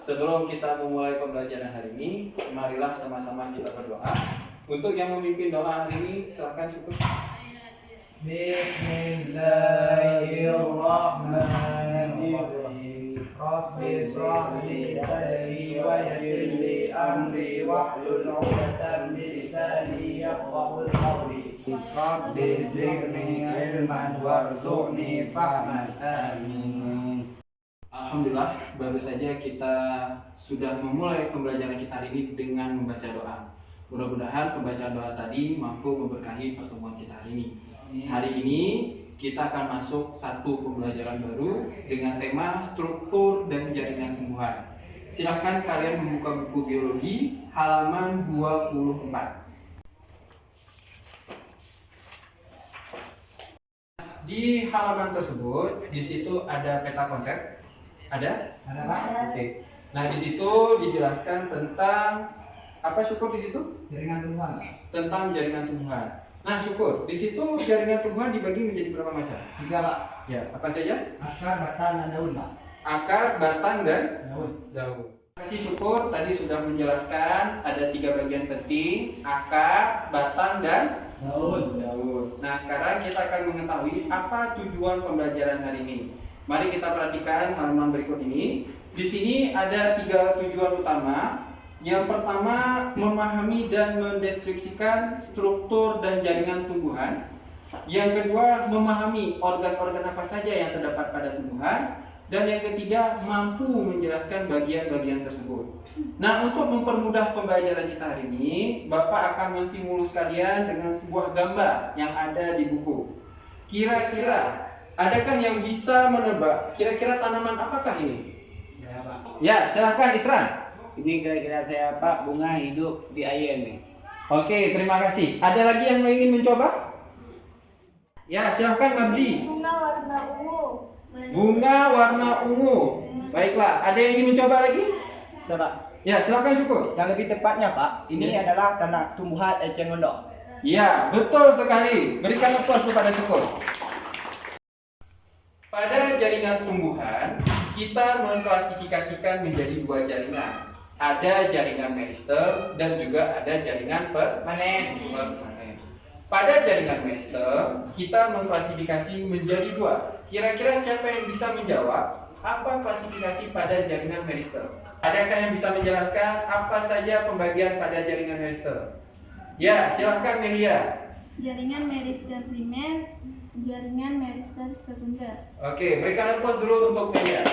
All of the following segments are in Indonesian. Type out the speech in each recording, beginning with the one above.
Sebelum kita memulai pembelajaran hari ini, marilah sama-sama kita berdoa. Untuk yang memimpin doa hari ini, silakan syukur. Bismillahirrahmanirrahim. Rabbi shrah li sadri wa yassir li amri wahlul 'uqdatam min lisani yafqahul qawli. Rabbi zidni ilman warzuqni fahman. Amin. Alhamdulillah, baru saja kita sudah memulai pembelajaran kita hari ini dengan membaca doa. Mudah-mudahan pembacaan doa tadi mampu memberkahi pertemuan kita hari ini. Hari ini kita akan masuk satu pembelajaran baru dengan tema struktur dan jaringan tumbuhan. Silakan kalian membuka buku biologi halaman 24. Di halaman tersebut, di situ ada peta konsep. Ada? Ada Pak? Oke. Nah, di situ dijelaskan tentang apa syukur di situ? Jaringan tumbuhan. Tentang jaringan tumbuhan. Nah, syukur. Di situ jaringan tumbuhan dibagi menjadi berapa macam? 3 Pak. Ya, apa saja? Akar, batang, dan daun Pak. Akar, batang, dan Daun. daun. Terima kasih syukur tadi sudah menjelaskan ada 3 bagian penting: akar, batang, dan Daun. daun. Nah, sekarang kita akan mengetahui apa tujuan pembelajaran hari ini. Mari kita perhatikan halaman berikut ini. Di sini ada 3 tujuan utama. Yang pertama, memahami dan mendeskripsikan struktur dan jaringan tumbuhan. Yang kedua, memahami organ-organ apa saja yang terdapat pada tumbuhan. Dan yang ketiga, mampu menjelaskan bagian-bagian tersebut. Nah, untuk mempermudah pembelajaran kita hari ini, Bapak akan menstimulus kalian dengan sebuah gambar yang ada di buku. Kira-kira, adakah yang bisa menebak kira-kira tanaman apakah ini? Ya Pak. Ya, silahkan Isran. Ini kira-kira saya Pak, bunga hidup di air nih. Oke, terima kasih. Ada lagi yang ingin mencoba? Ya, silahkan Marzi. Bunga warna ungu. Bunga warna ungu. Baiklah, ada yang ingin mencoba lagi? Pak. Ya, silahkan syukur. Yang lebih tepatnya Pak, ini Ya. adalah sanak tumbuhan eceng gondok. Ya, betul sekali. Berikan aplaus kepada syukur. Pada jaringan tumbuhan, kita mengklasifikasikan menjadi 2 jaringan. Ada jaringan meristem dan juga ada jaringan permanen. Pada jaringan meristem, kita mengklasifikasi menjadi 2. Kira-kira siapa yang bisa menjawab apa klasifikasi pada jaringan meristem? Adakah yang bisa menjelaskan apa saja pembagian pada jaringan meristem? Ya, silahkan Melia. Jaringan meristem primer, jaringan meristem sekunder. Oke, berikan aplaus dulu untuk Melia.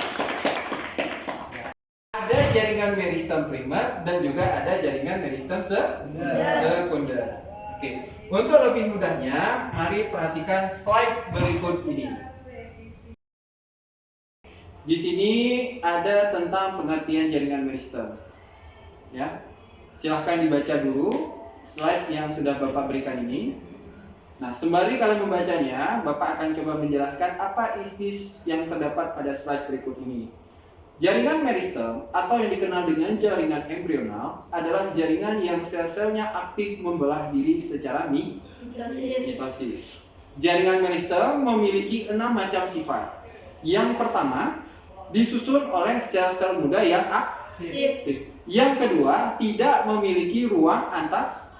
Ada jaringan meristem primer dan juga ada jaringan meristem sekunder. Oke, untuk lebih mudahnya, mari perhatikan slide berikut ini. Di sini ada tentang pengertian jaringan meristem. Ya, silahkan dibaca dulu slide yang sudah Bapak berikan ini. Nah, sembari kalian membacanya, Bapak akan coba menjelaskan apa isi yang terdapat pada slide berikut ini. Jaringan meristem atau yang dikenal dengan jaringan embrional adalah jaringan yang sel-selnya aktif membelah diri secara mitosis. Jaringan meristem memiliki 6 macam sifat. Yang pertama, disusun oleh sel-sel muda yang aktif. Yang kedua, tidak memiliki ruang antar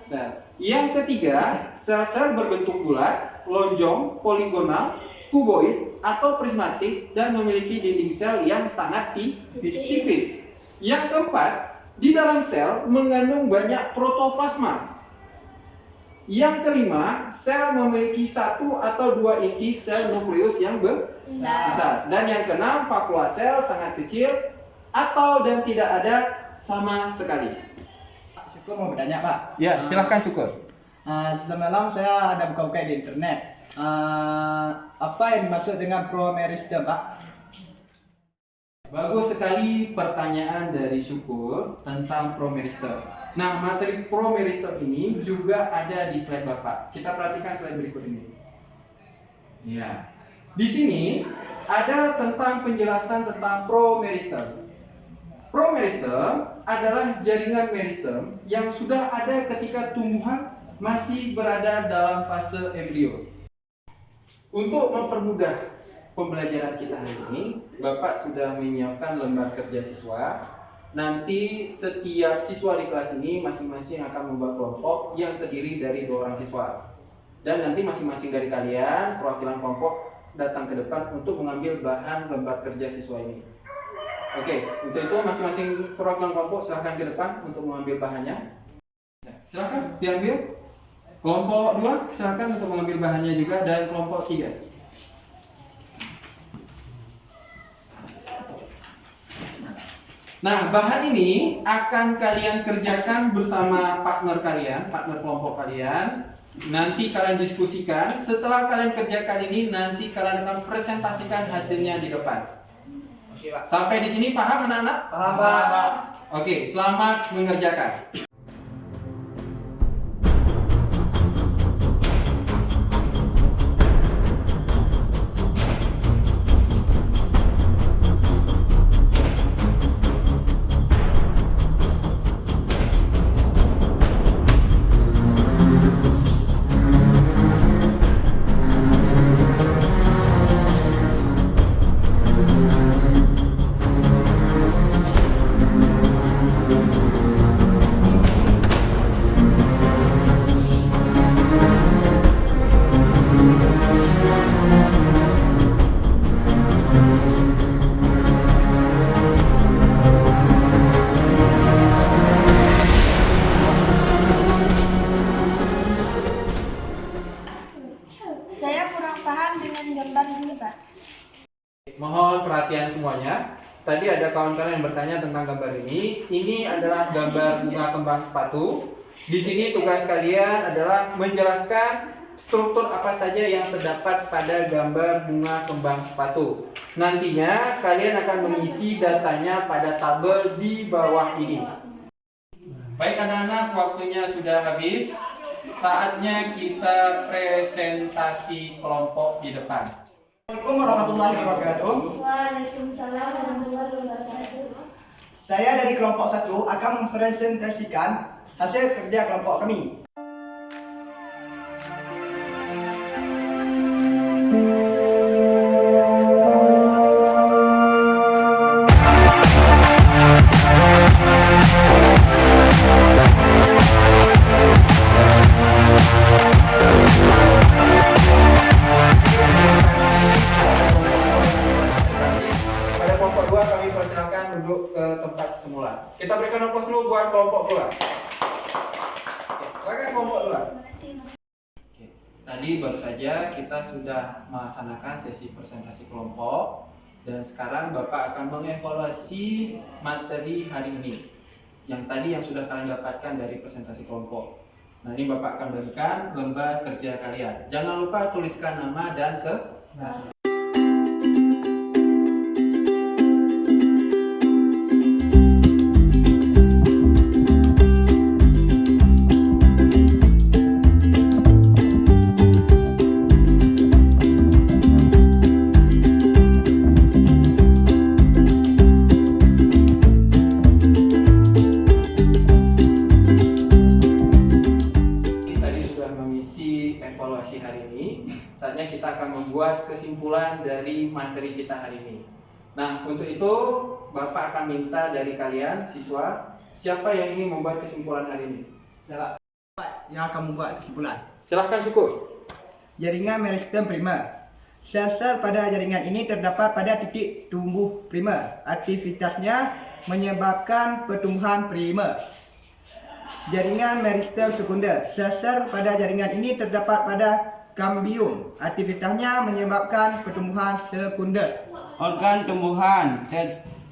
sel. Yang ketiga, sel-sel berbentuk bulat, lonjong, poligonal, kuboid, atau prismatik dan memiliki dinding sel yang sangat tipis. Yang keempat, di dalam sel mengandung banyak protoplasma. Yang kelima, sel memiliki 1 atau 2 inti sel nukleus yang besar. Dan yang keenam, vakua sel sangat kecil atau dan tidak ada sama sekali. Syukur mau bertanya Pak. Ya, silahkan syukur. Semalam saya ada buka-buka di internet. Apa yang dimaksud dengan promeristem Pak? Bagus sekali pertanyaan dari syukur tentang promeristem. Nah, materi promeristem ini juga ada di slide Bapak. Kita perhatikan slide berikut ini. Ya. Di sini ada tentang penjelasan tentang promeristem. Promeristem adalah jaringan meristem yang sudah ada ketika tumbuhan masih berada dalam fase embrio. Untuk mempermudah pembelajaran kita hari ini, Bapak sudah menyiapkan lembar kerja siswa. Nanti setiap siswa di kelas ini masing-masing akan membuat kelompok yang terdiri dari 2 orang siswa. Dan nanti masing-masing dari kalian, perwakilan kelompok, datang ke depan untuk mengambil bahan lembar kerja siswa ini. Oke, untuk itu masing-masing perwakilan kelompok silahkan ke depan untuk mengambil bahannya. Silahkan diambil. Kelompok 2 silahkan untuk mengambil bahannya juga, dan kelompok 3. Nah, bahan ini akan kalian kerjakan bersama partner kalian, partner kelompok kalian. Nanti kalian diskusikan. Setelah kalian kerjakan ini, nanti kalian akan presentasikan hasilnya di depan. Oke, Pak. Sampai di sini paham anak-anak? Paham, Pak. Oke, selamat mengerjakan. Saya kurang paham dengan gambar ini, Pak. Mohon perhatian semuanya. Tadi ada kawan-kawan yang bertanya tentang gambar ini. Ini adalah gambar bunga kembang sepatu. Di sini tugas kalian adalah menjelaskan struktur apa saja yang terdapat pada gambar bunga kembang sepatu. Nantinya kalian akan mengisi datanya pada tabel di bawah ini. Baik anak-anak, waktunya sudah habis. Saatnya kita presentasi kelompok di depan. Assalamualaikum warahmatullahi wabarakatuh. Waalaikumsalam warahmatullahi wabarakatuh. Saya dari kelompok 1 akan mempresentasikan hasil kerja kelompok kami. Pada kelompok 2 kami persilahkan duduk ke tempat semula. Kita berikan aplaus dulu buat kelompok 2. Silakan kelompok 2. Tadi baru saja kita sudah melaksanakan sesi presentasi kelompok, dan sekarang Bapak akan mengevaluasi materi hari ini yang tadi yang sudah kalian dapatkan dari presentasi kelompok. Nah, ini Bapak akan berikan lembar kerja kalian. Jangan lupa tuliskan nama dan kelas. Evaluasi hari ini, saatnya kita akan membuat kesimpulan dari materi kita hari ini. Nah, untuk itu Bapak akan minta dari kalian siswa, siapa yang ingin membuat kesimpulan hari ini? Saya yang akan membuat kesimpulan. Silahkan Syukur. Jaringan meristem primer. Sel-sel pada jaringan ini terdapat pada titik tumbuh primer. Aktivitasnya menyebabkan pertumbuhan primer. Jaringan meristem sekunder. Sel-sel pada jaringan ini terdapat pada kambium. Aktivitasnya menyebabkan pertumbuhan sekunder. Organ tumbuhan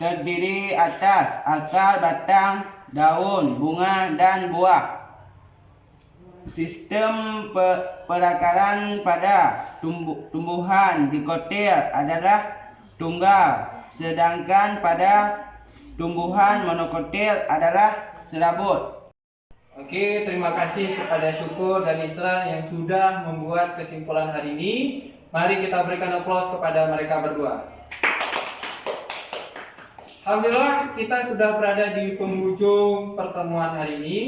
terdiri atas akar, batang, daun, bunga, dan buah. Sistem perakaran pada tumbuhan dikotil adalah tunggal, sedangkan pada tumbuhan monokotil adalah serabut. Oke, terima kasih kepada Syukur dan Isra yang sudah membuat kesimpulan hari ini. Mari kita berikan aplaus kepada mereka berdua. Alhamdulillah, kita sudah berada di penghujung pertemuan hari ini.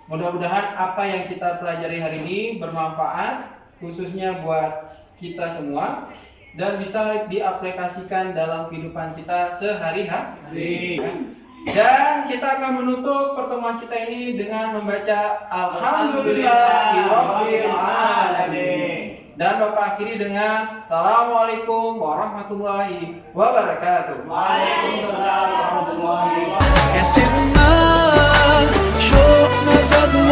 Mudah-mudahan apa yang kita pelajari hari ini bermanfaat, khususnya buat kita semua. dan bisa diaplikasikan dalam kehidupan kita sehari-hari. Dan kita akan menutup pertemuan kita ini dengan membaca Alhamdulillahirabbil alamin. Dan Bapak akhiri dengan Assalamualaikum warahmatullahi wabarakatuh. Waalaikumsalam warahmatullahi wabarakatuh. يا سيدنا شوقنا زاد